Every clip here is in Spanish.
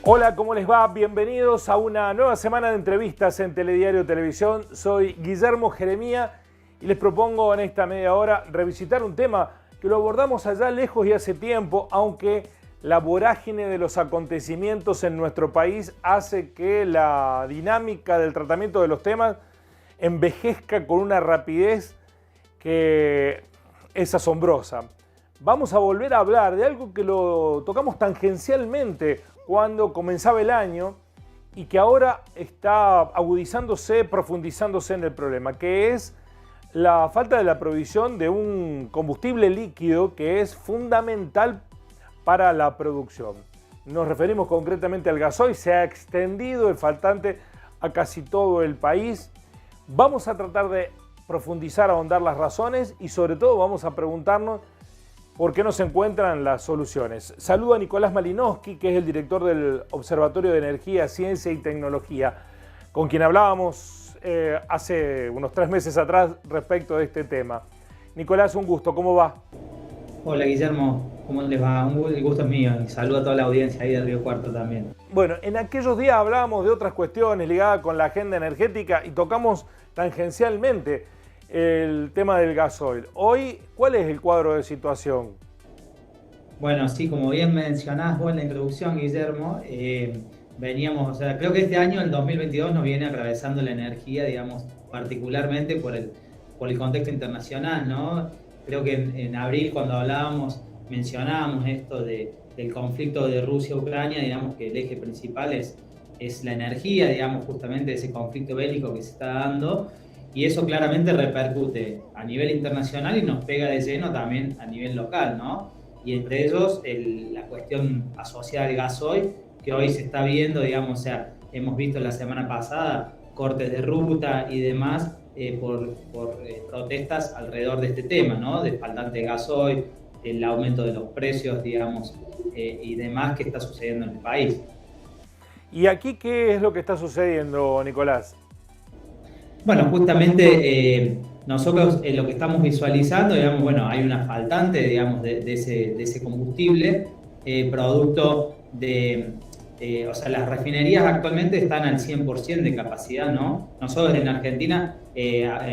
Hola, ¿cómo les va? Bienvenidos a una nueva semana de entrevistas en Telediario Televisión. Soy Guillermo Jeremía y les propongo en esta media hora revisitar un tema que lo abordamos allá lejos y hace tiempo, aunque la vorágine de los acontecimientos en nuestro país hace que la dinámica del tratamiento de los temas envejezca con una rapidez que es asombrosa. Vamos a volver a hablar de algo que lo tocamos tangencialmente cuando comenzaba el año y que ahora está agudizándose, profundizándose en el problema, que es la falta de la provisión de un combustible líquido que es fundamental para la producción. Nos referimos concretamente al gasoil. Se ha extendido el faltante a casi todo el país. Vamos a tratar de profundizar, ahondar las razones y sobre todo vamos a preguntarnos ¿por qué no se encuentran las soluciones? Saludo a Nicolás Malinowski, que es el director del Observatorio de Energía, Ciencia y Tecnología, con quien hablábamos hace unos 3 meses atrás respecto de este tema. Nicolás, un gusto, ¿cómo va? Hola Guillermo, ¿cómo les va? El gusto es mío y saludo a toda la audiencia ahí de Río Cuarto también. Bueno, en aquellos días hablábamos de otras cuestiones ligadas con la agenda energética y tocamos tangencialmente el tema del gasoil. Hoy, ¿cuál es el cuadro de situación? Bueno, sí, como bien mencionás vos en la introducción, Guillermo, veníamos, o sea, creo que este año, el 2022, nos viene atravesando la energía, digamos, particularmente por el contexto internacional, ¿no? Creo que en abril, cuando hablábamos, mencionábamos esto del conflicto de Rusia-Ucrania, digamos que el eje principal es la energía, digamos, justamente ese conflicto bélico que se está dando. Y eso claramente repercute a nivel internacional y nos pega de lleno también a nivel local, ¿no? Y entre ellos la cuestión asociada al gasoil, que hoy se está viendo, digamos, o sea, hemos visto la semana pasada cortes de ruta y demás por protestas alrededor de este tema, ¿no? De faltante de gasoil, el aumento de los precios, digamos, y demás que está sucediendo en el país. ¿Y aquí qué es lo que está sucediendo, Nicolás? Bueno, justamente nosotros lo que estamos visualizando, digamos, bueno, hay una faltante, digamos, de ese combustible, producto o sea, las refinerías actualmente están al 100% de capacidad, ¿no? Nosotros en Argentina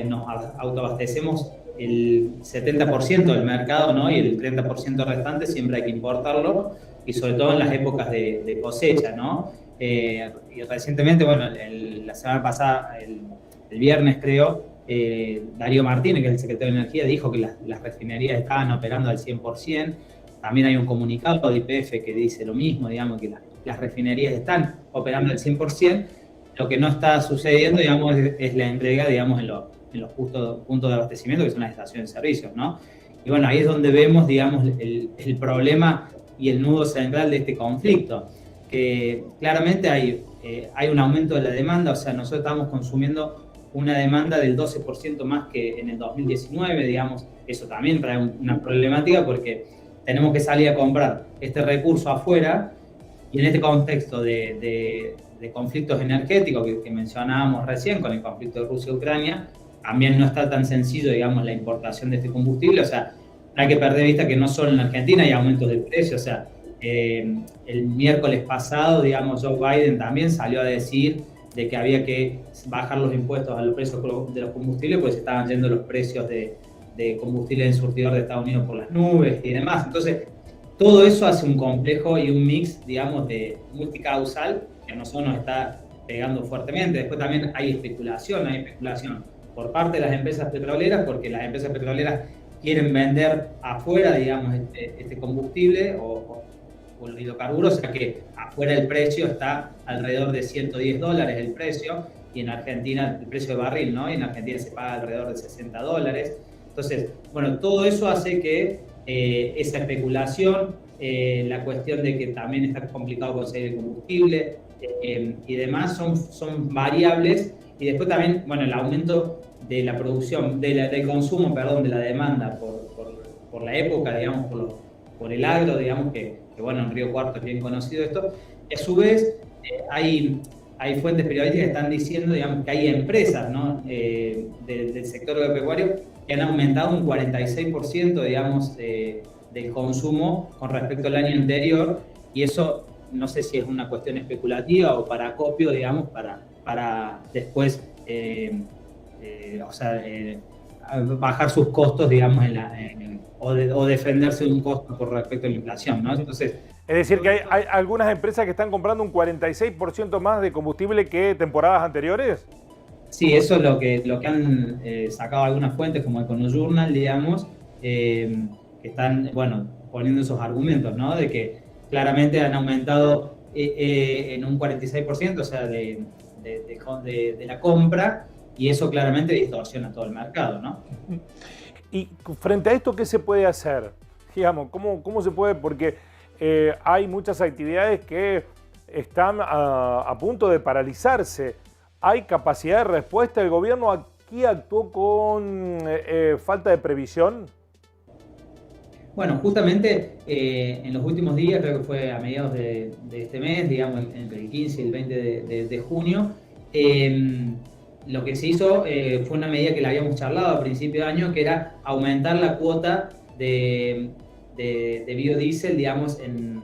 nos autoabastecemos el 70% del mercado, ¿no? Y el 30% restante siempre hay que importarlo, y sobre todo en las épocas de cosecha, ¿no? Y recientemente, bueno, la semana pasada, el viernes creo, Darío Martínez, que es el secretario de Energía, dijo que las refinerías estaban operando al 100%. También hay un comunicado de YPF que dice lo mismo, digamos, que las refinerías están operando al 100%. Lo que no está sucediendo, digamos, es la entrega, digamos, en los puntos de abastecimiento, que son las estaciones de servicios, ¿no? Y bueno, ahí es donde vemos, digamos, el problema y el nudo central de este conflicto, que claramente hay un aumento de la demanda. O sea, nosotros estamos consumiendo una demanda del 12% más que en el 2019, digamos. Eso también trae una problemática porque tenemos que salir a comprar este recurso afuera, y en este contexto de conflictos energéticos que mencionábamos recién con el conflicto de Rusia-Ucrania, también no está tan sencillo, digamos, la importación de este combustible. O sea, no hay que perder de vista que no solo en Argentina hay aumentos de precios. O sea, el miércoles pasado, digamos, Joe Biden también salió a decir de que había que bajar los impuestos a los precios de los combustibles porque se estaban yendo los precios de combustible en surtidor de Estados Unidos por las nubes y demás. Entonces, todo eso hace un complejo y un mix, digamos, de multicausal que a nosotros nos está pegando fuertemente. Después también hay especulación por parte de las empresas petroleras, porque las empresas petroleras quieren vender afuera, digamos, este combustible o el hidrocarburo, o sea que afuera el precio está alrededor de $110 el precio, y en Argentina el precio de barril, ¿no? Y en Argentina se paga alrededor de $60. Entonces, bueno, todo eso hace que esa especulación, la cuestión de que también está complicado conseguir el combustible y demás son variables. Y después también, bueno, el aumento de la producción, del consumo, perdón, de la demanda por la época, digamos, por el agro, digamos, que bueno, en Río Cuarto es bien conocido esto. Y a su vez, hay fuentes periodísticas que están diciendo, digamos, que hay empresas, ¿no? Del sector agropecuario que han aumentado un 46%, digamos, del consumo con respecto al año anterior, y eso no sé si es una cuestión especulativa o para acopio, digamos, para después, bajar sus costos, digamos, o defenderse de un costo por respecto a la inflación, ¿no? Entonces, es decir, que hay algunas empresas que están comprando un 46% más de combustible que temporadas anteriores. sí, eso es lo que han sacado algunas fuentes, como Econojournal, digamos, que están, bueno, poniendo esos argumentos, ¿no? De que claramente han aumentado en un 46%, o sea, de la compra, y eso claramente distorsiona todo el mercado, ¿no? Y frente a esto, ¿qué se puede hacer? Digamos, ¿cómo se puede? Porque hay muchas actividades que están a punto de paralizarse. ¿Hay capacidad de respuesta? ¿El gobierno aquí actuó con falta de previsión? Bueno, justamente en los últimos días, creo que fue a mediados de este mes, digamos, entre el 15 y el 20 de junio, lo que se hizo fue una medida que la habíamos charlado a principio de año, que era aumentar la cuota de biodiesel, digamos, en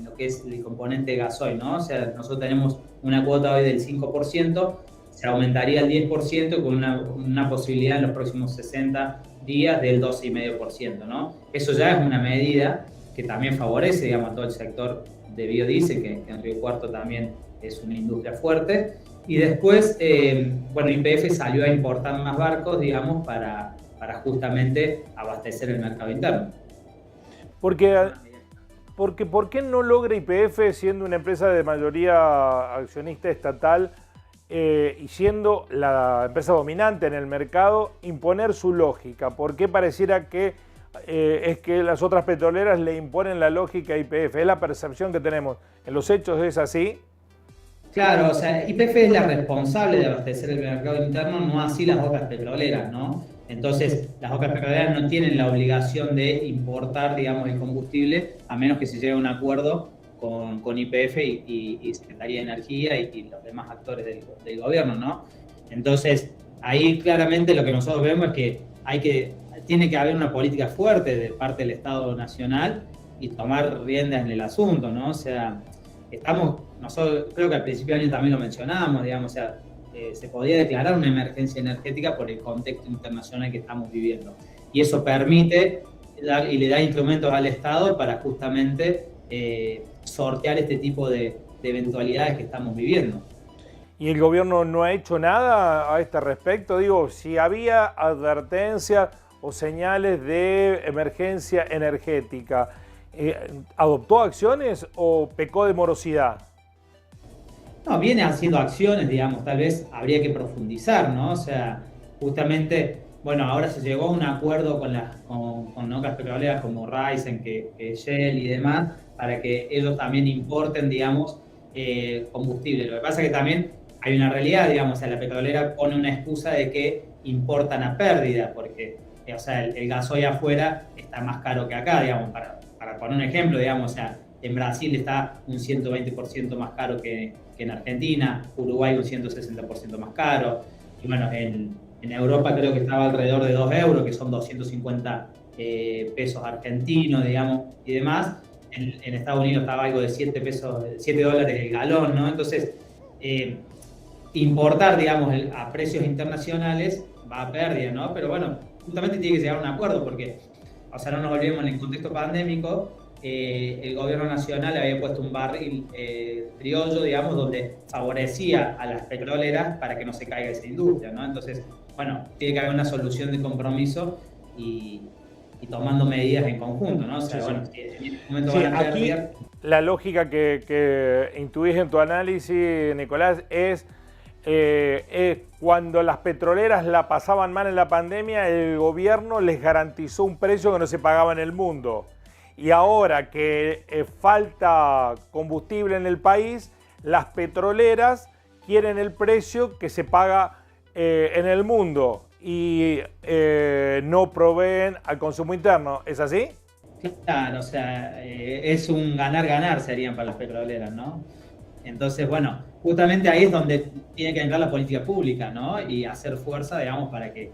lo que es el componente gasoil, ¿no? O sea, nosotros tenemos una cuota hoy del 5%, se aumentaría al 10% con una posibilidad en los próximos 60 días del 12,5%, ¿no? Eso ya es una medida que también favorece, digamos, a todo el sector de biodiesel, que en Río Cuarto también es una industria fuerte. Y después, bueno, YPF salió a importar más barcos, digamos, para justamente abastecer el mercado interno. Porque, ¿por qué no logra YPF, siendo una empresa de mayoría accionista estatal y siendo la empresa dominante en el mercado, imponer su lógica? ¿Por qué pareciera que es que las otras petroleras le imponen la lógica a YPF? Es la percepción que tenemos. ¿En los hechos es así? Claro, o sea, YPF es la responsable de abastecer el mercado interno, no así las otras petroleras, ¿no? Entonces, las otras petroleras no tienen la obligación de importar, digamos, el combustible, a menos que se llegue a un acuerdo con YPF y Secretaría de Energía y los demás actores del gobierno, ¿no? Entonces, ahí claramente lo que nosotros vemos es que tiene que haber una política fuerte de parte del Estado Nacional y tomar riendas en el asunto, ¿no? O sea, nosotros creo que al principio de año también lo mencionábamos, digamos, o sea, se podía declarar una emergencia energética por el contexto internacional que estamos viviendo. Y eso permite y le da instrumentos al Estado para justamente sortear este tipo de eventualidades que estamos viviendo. ¿Y el gobierno no ha hecho nada a este respecto? Digo, si había advertencias o señales de emergencia energética, ¿adoptó acciones o pecó de morosidad? No, viene haciendo acciones, digamos, tal vez habría que profundizar, ¿no? O sea, justamente, bueno, ahora se llegó a un acuerdo con otras petroleras como Raízen, que Shell y demás, para que ellos también importen, digamos, combustible. Lo que pasa es que también hay una realidad, digamos, o sea, la petrolera pone una excusa de que importan a pérdida, porque, o sea, el gasoil afuera está más caro que acá, digamos, para poner un ejemplo, digamos, o sea, en Brasil está un 120% más caro que en Argentina, Uruguay un 160% más caro, y bueno, en Europa creo que estaba alrededor de 2 euros, que son 250 pesos argentinos, digamos, y demás. En Estados Unidos estaba algo de 7 dólares el galón, ¿no? Entonces, importar, digamos, a precios internacionales va a pérdida, ¿no? Pero bueno, justamente tiene que llegar a un acuerdo, porque, o sea, no nos olvidemos, en el contexto pandémico, el gobierno nacional había puesto un barril criollo, digamos, donde favorecía a las petroleras para que no se caiga esa industria, ¿no? Entonces, bueno, tiene que haber una solución de compromiso y tomando medidas en conjunto, ¿no? O sea, bueno, en este momento van a aquí la lógica que intuís en tu análisis, Nicolás, es cuando las petroleras la pasaban mal en la pandemia, el gobierno les garantizó un precio que no se pagaba en el mundo. Y ahora que falta combustible en el país, las petroleras quieren el precio que se paga en el mundo y no proveen al consumo interno. ¿Es así? Claro, o sea, es un ganar-ganar serían para las petroleras, ¿no? Entonces, bueno, justamente ahí es donde tiene que entrar la política pública, ¿no? Y hacer fuerza, digamos, para que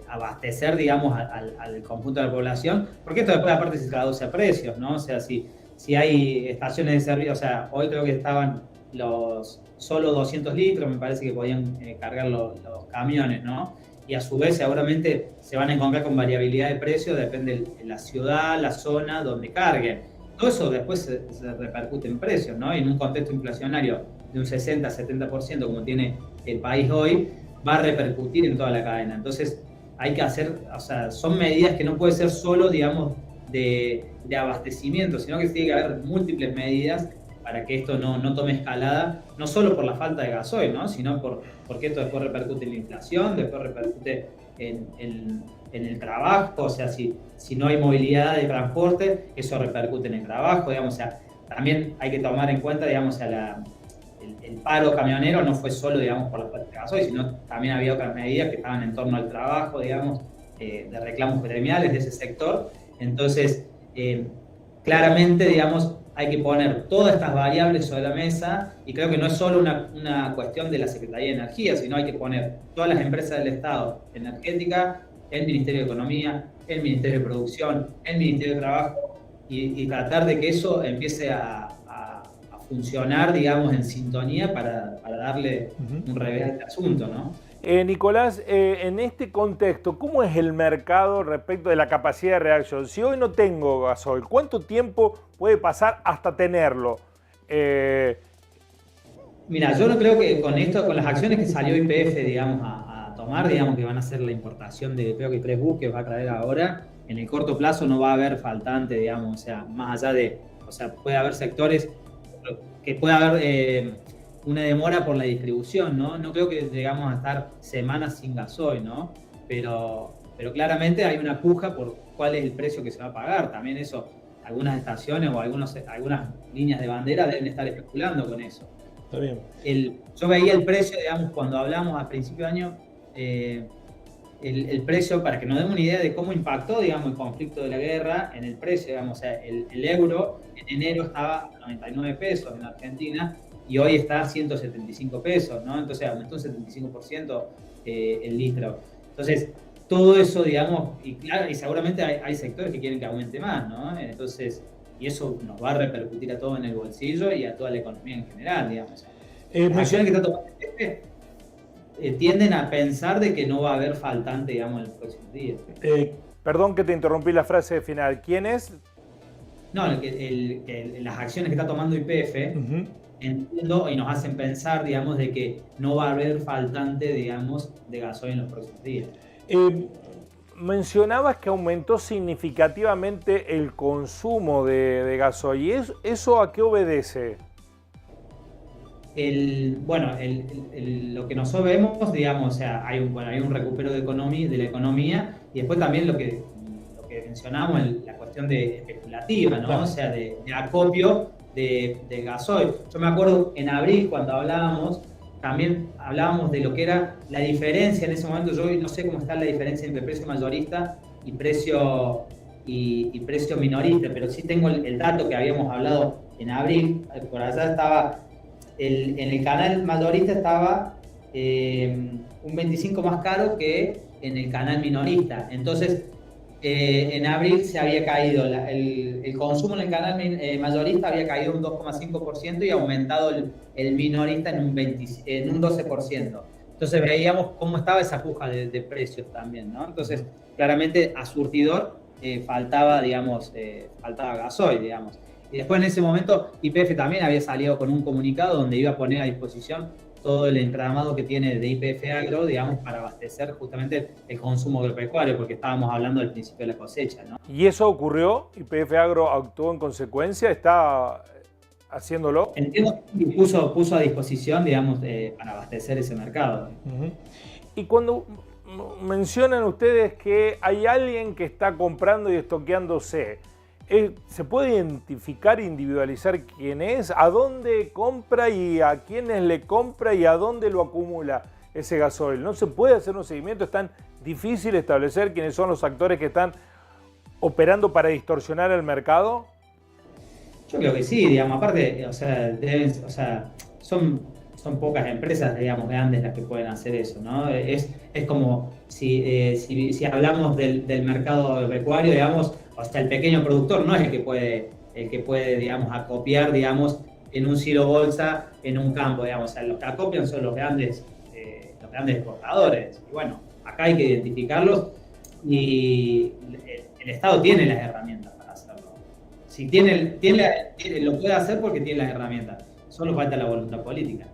abastecer, digamos, al conjunto de la población, porque esto después aparte se traduce a precios, ¿no? O sea, si si hay estaciones de servicio, o sea, hoy creo que estaban solo 200 litros, me parece que podían cargar los camiones, ¿no? Y a su vez seguramente se van a encontrar con variabilidad de precio, depende de la ciudad, la zona donde carguen. Todo eso después se repercute en precios, ¿no? Y en un contexto inflacionario de un 60-70% como tiene el país hoy, va a repercutir en toda la cadena. Entonces hay que hacer, o sea, son medidas que no puede ser solo, digamos, de abastecimiento, sino que tiene que haber múltiples medidas para que esto no tome escalada, no solo por la falta de gasoil, ¿no? Sino porque esto después repercute en la inflación, después repercute en el trabajo, o sea, si no hay movilidad de transporte, eso repercute en el trabajo, digamos, o sea, también hay que tomar en cuenta, digamos, el paro camionero no fue solo, digamos, por la falta de gasoil, sino también había otras medidas que estaban en torno al trabajo, digamos, de reclamos gremiales de ese sector. Entonces, claramente, digamos, hay que poner todas estas variables sobre la mesa y creo que no es solo una cuestión de la Secretaría de Energía, sino hay que poner todas las empresas del Estado energética, el Ministerio de Economía, el Ministerio de Producción, el Ministerio de Trabajo y tratar de que eso empiece a funcionar, digamos, en sintonía para darle un revés a este asunto, ¿no? Nicolás, en este contexto, ¿cómo es el mercado respecto de la capacidad de reacción? Si hoy no tengo gasoil, ¿cuánto tiempo puede pasar hasta tenerlo? Mira, yo no creo que con esto, con las acciones que salió YPF, digamos, a tomar, digamos, que van a ser la importación de, creo que 3 buques va a traer ahora, en el corto plazo no va a haber faltante, digamos, o sea, más allá de, o sea, puede haber sectores que puede haber una demora por la distribución, ¿no? No creo que llegamos a estar semanas sin gasoil, ¿no? Pero claramente hay una puja por cuál es el precio que se va a pagar. También eso, algunas estaciones o algunas líneas de bandera deben estar especulando con eso. Está bien. Yo veía el precio, digamos, cuando hablamos a principio de año, el precio, para que nos demos una idea de cómo impactó, digamos, el conflicto de la guerra en el precio, digamos, o sea, el euro en enero estaba a 99 pesos en Argentina y hoy está a 175 pesos, ¿no? Entonces aumentó un 75% el litro. Entonces, todo eso, digamos, y claro, y seguramente hay sectores que quieren que aumente más, ¿no? Entonces, y eso nos va a repercutir a todos en el bolsillo y a toda la economía en general, digamos. Las acciones que está tomando el jefe tienden a pensar de que no va a haber faltante, digamos, en los próximos días. Perdón que te interrumpí la frase final. ¿Quién es? No, las acciones que está tomando YPF, entiendo y nos hacen pensar, digamos, de que no va a haber faltante, digamos, de gasoil en los próximos días. Mencionabas que aumentó significativamente el consumo de gasoil. ¿Y eso a qué obedece? Lo que nosotros vemos, digamos, o sea, hay un recupero de la economía y después también lo que mencionamos, la cuestión de especulativa, ¿no? Claro. O sea, de acopio de gasoil. Yo me acuerdo en abril cuando hablábamos, también hablábamos de lo que era la diferencia en ese momento. Yo no sé cómo está la diferencia entre precio mayorista y precio minorista, pero sí tengo el dato que habíamos hablado en abril. Por allá estaba, en el canal mayorista estaba un 25 más caro que en el canal minorista. Entonces, en abril se había caído, el consumo en el canal mayorista había caído un 2,5% y aumentado el minorista en un 12%. Entonces veíamos cómo estaba esa puja de precios también, ¿no? Entonces, claramente a surtidor faltaba gasoil, digamos. Y después en ese momento YPF también había salido con un comunicado donde iba a poner a disposición todo el entramado que tiene de YPF Agro, digamos, para abastecer justamente el consumo agropecuario, porque estábamos hablando del principio de la cosecha, ¿no? ¿Y eso ocurrió? ¿YPF Agro actuó en consecuencia? ¿Está haciéndolo? Entiendo que puso a disposición, digamos, para abastecer ese mercado. Y cuando mencionan ustedes que hay alguien que está comprando y estoqueándose, ¿se puede identificar, individualizar quién es? ¿A dónde compra y a quiénes le compra y a dónde lo acumula ese gasoil? ¿No se puede hacer un seguimiento? ¿Es tan difícil establecer quiénes son los actores que están operando para distorsionar el mercado? Yo creo que sí, digamos. Aparte, o sea, son pocas empresas, digamos, grandes las que pueden hacer eso, ¿no? Es como si hablamos del mercado agropecuario, digamos, o sea, el pequeño productor no es el que puede el que puede, digamos, acopiar, digamos, en un silo bolsa, en un campo, digamos. O sea, los que acopian son los grandes exportadores. Y bueno, acá hay que identificarlos y el Estado tiene las herramientas para hacerlo. Si lo puede hacer porque tiene las herramientas. Solo falta la voluntad política.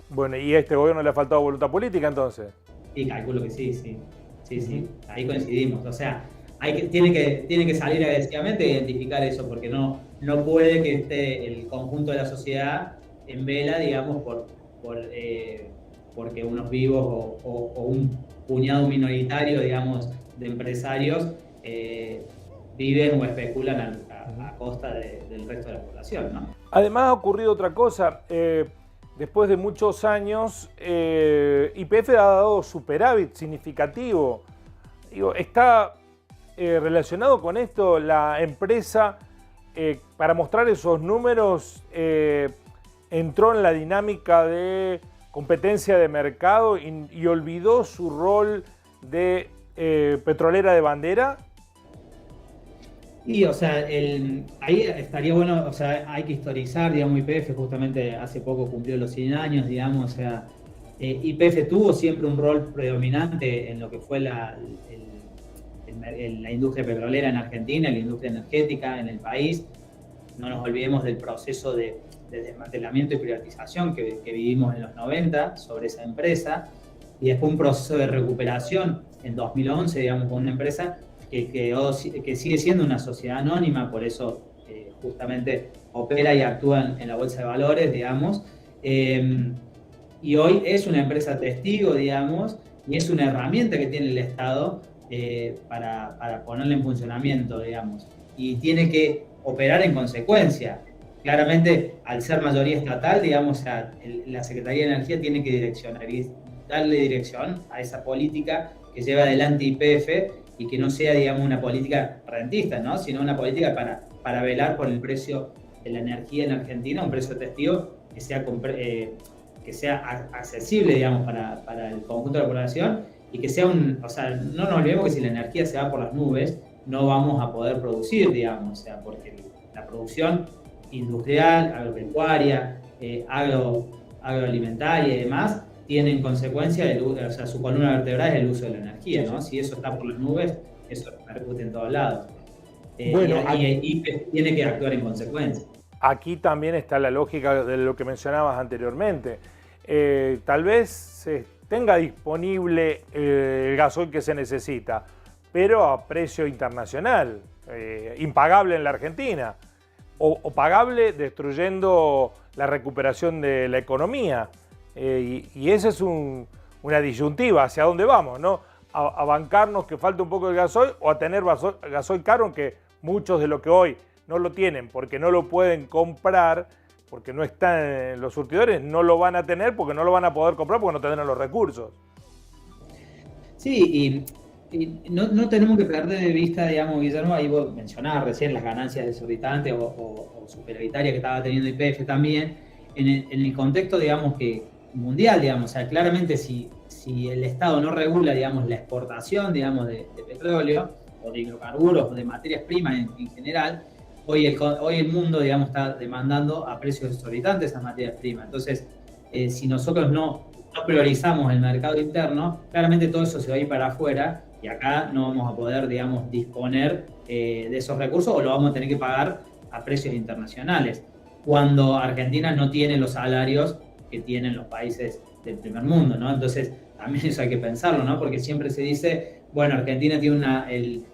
Bueno, ¿y a este gobierno le ha faltado voluntad política entonces? Sí, calculo que sí, sí. Sí, sí, ahí coincidimos. O sea, tiene que salir agresivamente e identificar eso, porque no puede que esté el conjunto de la sociedad en vela, digamos, porque unos vivos o un puñado minoritario, digamos, de empresarios viven o especulan a costa del resto de la población, ¿no? Además ha ocurrido otra cosa. Después de muchos años, YPF ha dado superávit significativo. Digo, ¿está relacionado con esto la empresa para mostrar esos números? ¿Entró en la dinámica de competencia de mercado y olvidó su rol de petrolera de bandera? Y, o sea, ahí estaría bueno, o sea, hay que historizar, digamos, YPF justamente hace poco cumplió los 100 años, digamos, o sea, YPF tuvo siempre un rol predominante en lo que fue la industria petrolera en Argentina, la industria energética en el país. No nos olvidemos del proceso de desmantelamiento y privatización que vivimos en los 90 sobre esa empresa, y después un proceso de recuperación en 2011, digamos, con una empresa que sigue siendo una sociedad anónima, por eso justamente opera y actúa en la bolsa de valores, digamos, y hoy es una empresa testigo, digamos, y es una herramienta que tiene el Estado para ponerla en funcionamiento, digamos, y tiene que operar en consecuencia. Claramente, al ser mayoría estatal, digamos, la Secretaría de Energía tiene que direccionar y darle dirección a esa política que lleva adelante YPF, y que no sea, digamos, una política rentista, ¿no? Sino una política para velar por el precio de la energía en Argentina, un precio testigo que sea accesible, digamos, para el conjunto de la población, y que sea o sea, no nos olvidemos que si la energía se va por las nubes, no vamos a poder producir, digamos, o sea, porque la producción industrial, agropecuaria, agroalimentaria y demás, tiene en consecuencia, o sea, su columna vertebral es el uso de la energía, ¿no? Si eso está por las nubes, eso repercute en todos lados. Bueno, y tiene que actuar en consecuencia. Aquí también está la lógica de lo que mencionabas anteriormente. Tal vez se tenga disponible el gasoil que se necesita, pero a precio internacional, impagable en la Argentina, o pagable destruyendo la recuperación de la economía. Y esa es una disyuntiva, hacia dónde vamos, ¿no? A bancarnos que falta un poco de gasoil, o a tener gasoil caro, aunque muchos de los que hoy no lo tienen porque no lo pueden comprar, porque no están en los surtidores, no lo van a tener porque no lo van a poder comprar porque no tendrán los recursos. Sí, y no tenemos que perder de vista, digamos, Guillermo, ahí vos mencionabas recién las ganancias desorbitantes o superavitarias que estaba teniendo YPF también, en el contexto, digamos, que mundial, digamos, o sea, claramente si el Estado no regula, digamos, la exportación, digamos, de petróleo o de hidrocarburos o de materias primas en general, hoy el mundo, digamos, está demandando a precios exorbitantes esas materias primas. Entonces, si nosotros no priorizamos el mercado interno, claramente todo eso se va a ir para afuera y acá no vamos a poder, digamos, disponer de esos recursos, o lo vamos a tener que pagar a precios internacionales, cuando Argentina no tiene los salarios que tienen los países del primer mundo, ¿no? Entonces, también eso hay que pensarlo, ¿no? Porque siempre se dice, bueno, Argentina tiene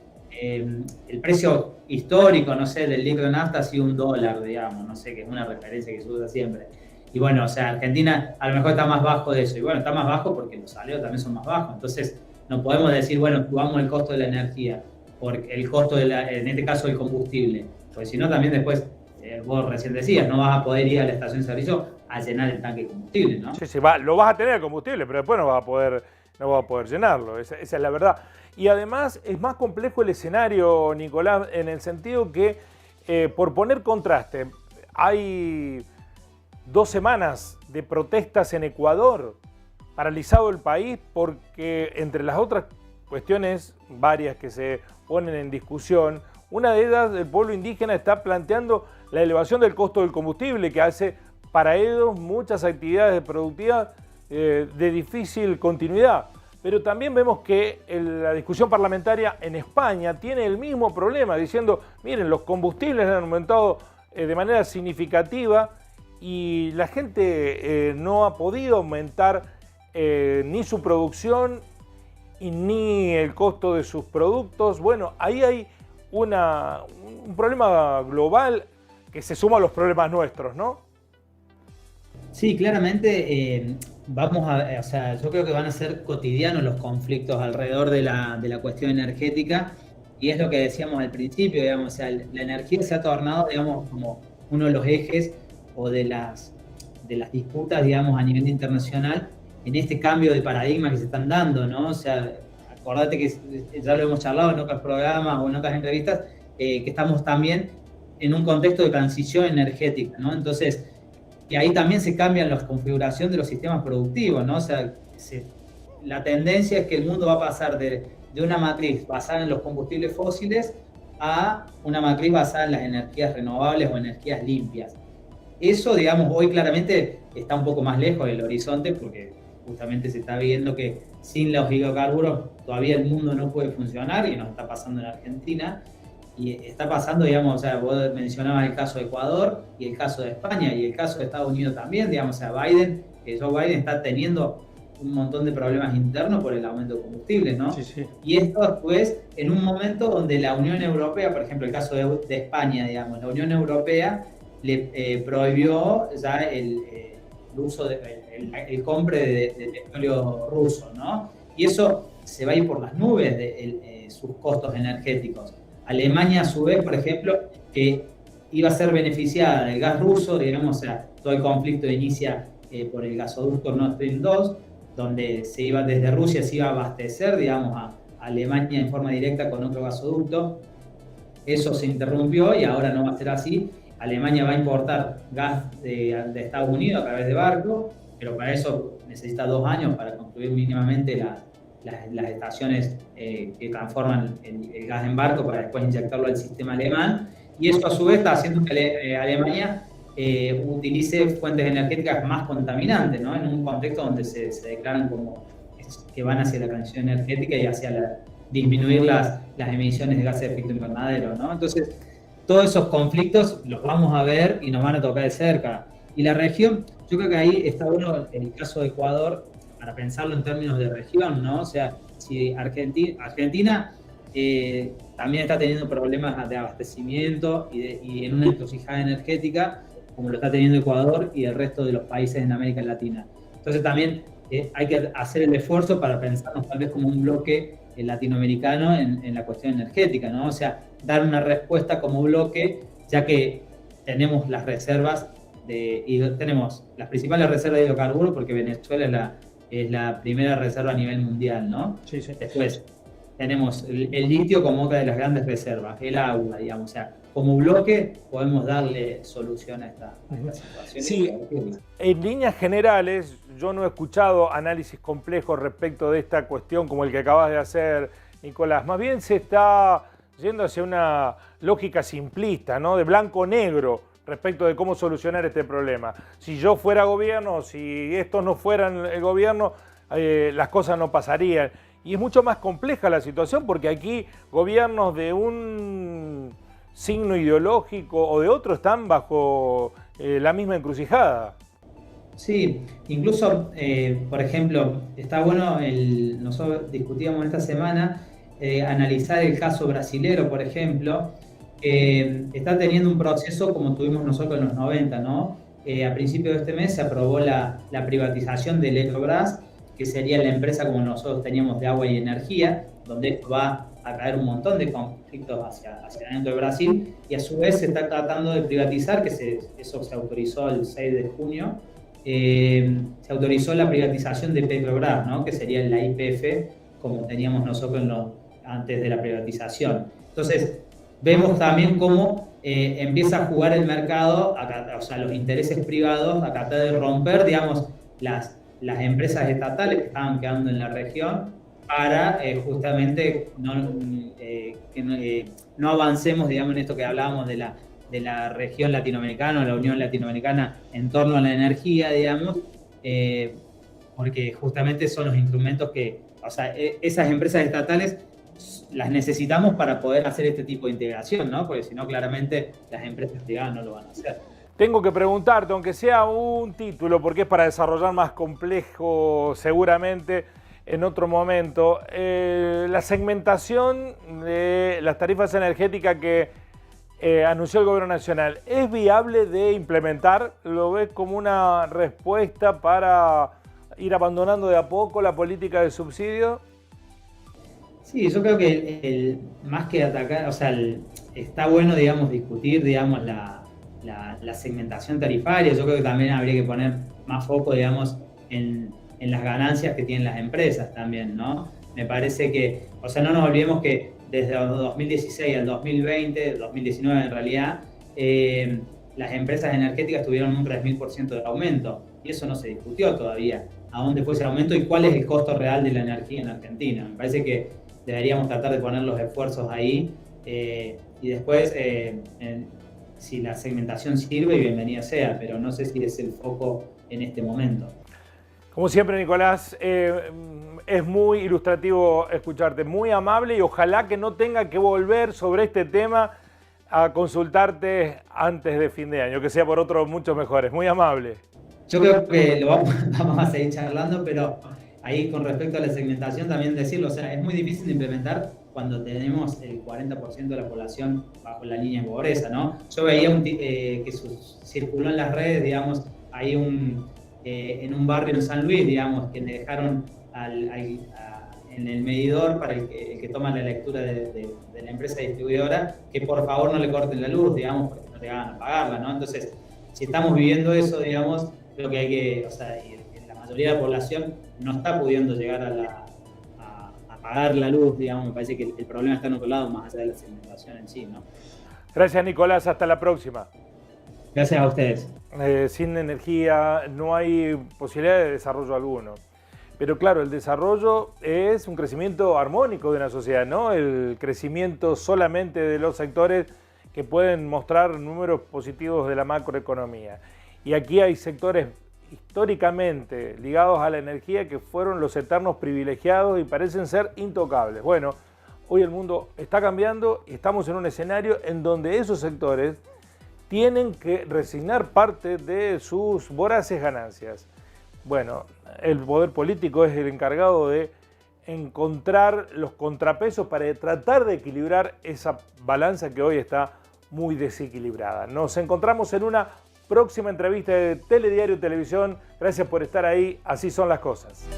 el precio histórico, no sé, del litro de nafta ha sido $1, digamos, no sé, que es una referencia que se usa siempre. Y bueno, o sea, Argentina a lo mejor está más bajo de eso. Y bueno, está más bajo porque los salarios también son más bajos. Entonces, no podemos decir, bueno, subamos el costo de la energía, porque el costo en este caso, el combustible. Porque si no, también después, vos recién decías, no vas a poder ir a la estación de servicio a llenar el tanque de combustible, ¿no? Sí, lo vas a tener el combustible, pero después no vas a poder llenarlo. Esa es la verdad. Y además es más complejo el escenario, Nicolás, en el sentido que, por poner contraste, hay 2 semanas de protestas en Ecuador, paralizado el país porque, entre las otras cuestiones varias que se ponen en discusión, Una de ellas, el pueblo indígena está planteando la elevación del costo del combustible, que hace para ellos muchas actividades productivas de difícil continuidad. Pero también vemos que la discusión parlamentaria en España tiene el mismo problema, diciendo, miren, los combustibles han aumentado de manera significativa y la gente no ha podido aumentar ni su producción y ni el costo de sus productos. Bueno, ahí hay un problema global que se suma a los problemas nuestros, ¿no? Sí, claramente o sea, yo creo que van a ser cotidianos los conflictos alrededor de la cuestión energética, y es lo que decíamos al principio, digamos, o sea, la energía se ha tornado, digamos, como uno de los ejes o de las disputas, digamos, a nivel internacional en este cambio de paradigma que se están dando, ¿no? O sea, acordate que ya lo hemos charlado en otros programas o en otras entrevistas, que estamos también en un contexto de transición energética, ¿no? Entonces, y ahí también se cambian la configuración de los sistemas productivos, ¿no? O sea, la tendencia es que el mundo va a pasar de una matriz basada en los combustibles fósiles a una matriz basada en las energías renovables o energías limpias. Eso, digamos, hoy claramente está un poco más lejos del horizonte porque justamente se está viendo que sin los hidrocarburos todavía el mundo no puede funcionar, y nos está pasando en Argentina. Y está pasando, digamos, o sea, vos mencionabas el caso de Ecuador y el caso de España y el caso de Estados Unidos también, digamos, o sea, Joe Biden está teniendo un montón de problemas internos por el aumento de combustible, ¿no? Sí, sí. Y esto después, en un momento donde la Unión Europea, por ejemplo, el caso de España, digamos, la Unión Europea le prohibió ya el uso, el compre de petróleo ruso, ¿no? Y eso se va a ir por las nubes de sus costos energéticos. Alemania, a su vez, por ejemplo, que iba a ser beneficiada del gas ruso, digamos, o sea, todo el conflicto inicia por el gasoducto Nord Stream 2, donde desde Rusia se iba a abastecer, digamos, a Alemania en forma directa con otro gasoducto. Eso se interrumpió y ahora no va a ser así. Alemania va a importar gas de Estados Unidos a través de barco, pero para eso necesita 2 años para construir mínimamente las estaciones que transforman el gas en barco para después inyectarlo al sistema alemán, y eso a su vez está haciendo que Alemania utilice fuentes energéticas más contaminantes, ¿no? En un contexto donde se declaran como que van hacia la transición energética y hacia disminuir las emisiones de gases de efecto invernadero, ¿no? Entonces, todos esos conflictos los vamos a ver y nos van a tocar de cerca. Y la región, yo creo que ahí está bueno el caso de Ecuador, para pensarlo en términos de región, ¿no? O sea, si Argentina también está teniendo problemas de abastecimiento y en una encrucijada energética, como lo está teniendo Ecuador y el resto de los países en América Latina. Entonces también hay que hacer el esfuerzo para pensarnos tal vez como un bloque latinoamericano en la cuestión energética, ¿no? O sea, dar una respuesta como bloque, ya que tenemos las reservas y tenemos las principales reservas de hidrocarburos, porque Venezuela es la primera reserva a nivel mundial, ¿no? Sí, sí. Después tenemos el litio como otra de las grandes reservas, el agua, digamos. O sea, como bloque podemos darle solución a esta situación. Sí, en líneas generales, yo no he escuchado análisis complejos respecto de esta cuestión como el que acabas de hacer, Nicolás. Más bien se está yendo hacia una lógica simplista, ¿no? De blanco-negro respecto de cómo solucionar este problema. Si yo fuera gobierno, si estos no fueran el gobierno, las cosas no pasarían. Y es mucho más compleja la situación porque aquí gobiernos de un signo ideológico o de otro están bajo la misma encrucijada. Sí, incluso, por ejemplo, está bueno, nosotros discutíamos esta semana, analizar el caso brasilero, por ejemplo, está teniendo un proceso como tuvimos nosotros en los 90, ¿no? A principios de este mes se aprobó la privatización de Eletrobras, que sería la empresa como nosotros teníamos de agua y energía, donde esto va a traer un montón de conflictos hacia dentro de Brasil, y a su vez se está tratando de privatizar, eso se autorizó el 6 de junio, se autorizó la privatización de Petrobras, ¿no? Que sería la YPF, como teníamos nosotros antes de la privatización. Entonces, vemos también cómo empieza a jugar el mercado, o sea, los intereses privados, a tratar de romper, digamos, las empresas estatales que estaban quedando en la región para justamente no avancemos, digamos, en esto que hablábamos de la región latinoamericana o la Unión Latinoamericana en torno a la energía, digamos, porque justamente son los instrumentos que, o sea, esas empresas estatales las necesitamos para poder hacer este tipo de integración, ¿no? Porque si no, claramente las empresas privadas no lo van a hacer. Tengo que preguntarte, aunque sea un título, porque es para desarrollar más complejo seguramente en otro momento, la segmentación de las tarifas energéticas que anunció el Gobierno Nacional, ¿es viable de implementar? ¿Lo ves como una respuesta para ir abandonando de a poco la política de subsidio? Sí, yo creo que más que atacar, o sea, está bueno, digamos, discutir, digamos, la segmentación tarifaria. Yo creo que también habría que poner más foco, digamos, en las ganancias que tienen las empresas también, ¿no? Me parece que, o sea, no nos olvidemos que desde el 2016 al 2020, 2019 en realidad, las empresas energéticas tuvieron un 3000% de aumento y eso no se discutió todavía. ¿A dónde fue ese aumento y cuál es el costo real de la energía en Argentina? Me parece que deberíamos tratar de poner los esfuerzos ahí y después si la segmentación sirve, bienvenida sea, pero no sé si es el foco en este momento. Como siempre, Nicolás, es muy ilustrativo escucharte, muy amable y ojalá que no tenga que volver sobre este tema a consultarte antes de fin de año, que sea por otros mucho mejores. Muy amable. Yo creo que lo vamos a seguir charlando, pero ahí con respecto a la segmentación también decirlo, o sea, es muy difícil de implementar cuando tenemos el 40% de la población bajo la línea de pobreza, ¿no? Yo veía que circuló en las redes, digamos, hay en un barrio en San Luis, digamos, que le dejaron en el medidor para el que toma la lectura de la empresa distribuidora, que por favor no le corten la luz, digamos, porque no le hagan apagarla, ¿no? Entonces, si estamos viviendo eso, digamos, creo que hay que, o sea, la mayoría de la población no está pudiendo llegar a apagar la luz, digamos, me parece que el problema está en otro lado, más allá de la segmentación en sí, ¿no? Gracias, Nicolás, hasta la próxima. Gracias a ustedes. Sin energía no hay posibilidad de desarrollo alguno. Pero claro, el desarrollo es un crecimiento armónico de una sociedad, ¿no? El crecimiento solamente de los sectores que pueden mostrar números positivos de la macroeconomía. Y aquí hay sectores históricamente ligados a la energía que fueron los eternos privilegiados y parecen ser intocables. Bueno, hoy el mundo está cambiando y estamos en un escenario en donde esos sectores tienen que resignar parte de sus voraces ganancias. Bueno, el poder político es el encargado de encontrar los contrapesos para tratar de equilibrar esa balanza que hoy está muy desequilibrada. Nos encontramos en una próxima entrevista de Telediario Televisión. Gracias por estar ahí. Así son las cosas.